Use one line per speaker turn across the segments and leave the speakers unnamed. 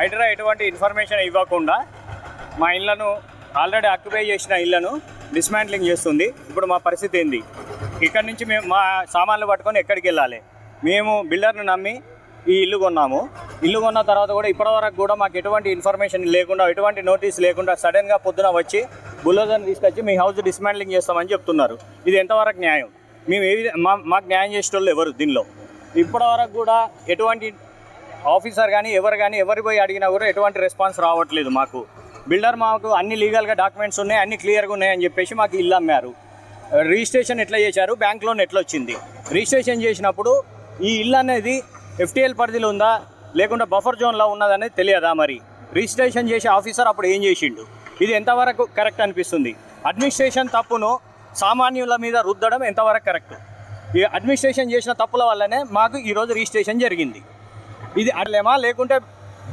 హైడ్రా ఎటువంటి ఇన్ఫర్మేషన్ ఇవ్వకుండా మా ఇళ్లను ఆల్రెడీ ఆక్యుపై చేసిన ఇళ్లను డిస్మాంట్లింగ్ చేస్తుంది. ఇప్పుడు మా పరిస్థితి ఏంది? ఇక్కడ నుంచి మేము మా సామాన్లు పట్టుకొని ఎక్కడికి వెళ్ళాలి? మేము బిల్డర్ను నమ్మి ఈ ఇల్లు కొన్నాము. ఇల్లు కొన్న తర్వాత కూడా ఇప్పటివరకు కూడా మాకు ఎటువంటి ఇన్ఫర్మేషన్ లేకుండా, ఎటువంటి నోటీస్ లేకుండా సడన్గా పొద్దున వచ్చి బుల్డోజర్ని తీసుకొచ్చి మీ హౌస్ డిస్మాంట్లింగ్ చేస్తామని చెప్తున్నారు. ఇది ఎంతవరకు న్యాయం? మేము మాకు న్యాయం చేసేటోళ్ళు ఎవరు దీనిలో? ఇప్పటివరకు కూడా ఎటువంటి ఆఫీసర్ కానీ ఎవరు పోయి అడిగినా కూడా ఎటువంటి రెస్పాన్స్ రావట్లేదు. మాకు బిల్డర్ మాకు అన్ని లీగల్గా డాక్యుమెంట్స్ ఉన్నాయి, అన్ని క్లియర్గా ఉన్నాయని చెప్పేసి మాకు ఇల్లు అమ్మారు. రిజిస్ట్రేషన్ ఎట్లా చేశారు? బ్యాంక్ లోన్ ఎట్లా వచ్చింది? రిజిస్ట్రేషన్ చేసినప్పుడు ఈ ఇల్లు అనేది FTL పరిధిలో ఉందా లేకుండా బఫర్ జోన్లో ఉన్నదనేది తెలియదా? మరి రిజిస్ట్రేషన్ చేసే ఆఫీసర్ అప్పుడు ఏం చేసిండు? ఇది ఎంతవరకు కరెక్ట్ అనిపిస్తుంది? అడ్మినిస్ట్రేషన్ తప్పును సామాన్యుల మీద రుద్దడం ఎంతవరకు కరెక్ట్? ఈ అడ్మినిస్ట్రేషన్ చేసిన తప్పుల వల్లనే మాకు ఈరోజు రిజిస్ట్రేషన్ జరిగింది. ఇది అట్లేమా లేకుంటే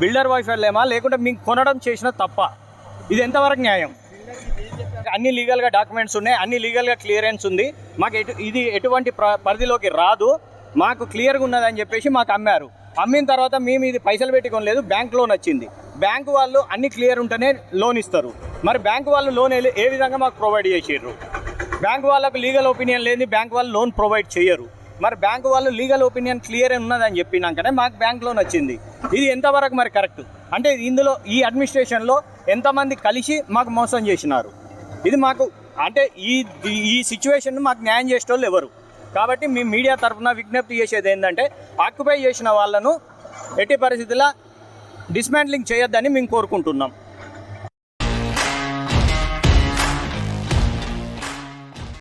బిల్డర్ వైఫ్ వెళ్ళేమా లేకుంటే మీకు కొనడం చేసిన తప్ప? ఇది ఎంతవరకు న్యాయం? అన్ని లీగల్గా డాక్యుమెంట్స్ ఉన్నాయి, అన్ని లీగల్గా క్లియరెన్స్ ఉంది. మాకు ఇది ఎటువంటి పరిధిలోకి రాదు, మాకు క్లియర్గా ఉన్నదని చెప్పేసి మాకు అమ్మారు. అమ్మిన తర్వాత మేము ఇది పైసలు పెట్టి కొనలేదు, బ్యాంక్ లోన్ వచ్చింది. బ్యాంకు వాళ్ళు అన్ని క్లియర్ ఉంటేనే లోన్ ఇస్తారు. మరి బ్యాంకు వాళ్ళు లోన్ ఏ విధంగా మాకు ప్రొవైడ్ చేసారు? బ్యాంకు వాళ్ళకు లీగల్ ఒపీనియన్ లేని బ్యాంకు వాళ్ళు లోన్ ప్రొవైడ్ చేయరు. మరి బ్యాంకు వాళ్ళు లీగల్ ఒపీనియన్ క్లియర్ ఉన్నదని చెప్పినాకనే మాకు బ్యాంక్ లోన్ వచ్చింది. ఇది ఎంతవరకు మరి కరెక్ట్? అంటే ఇందులో ఈ అడ్మినిస్ట్రేషన్లో ఎంతమంది కలిసి మాకు మోసం చేసినారు? ఇది మాకు అంటే ఈ సిచ్యువేషన్ మాకు న్యాయం చేసేటోళ్ళు ఎవరు? కాబట్టి మేము మీడియా తరఫున విజ్ఞప్తి చేసేది ఏంటంటే ఆక్యుపై చేసిన వాళ్ళను ఎట్టి పరిస్థితుల్లో డిస్మాంట్లింగ్ చేయొద్దని మేము కోరుకుంటున్నాం.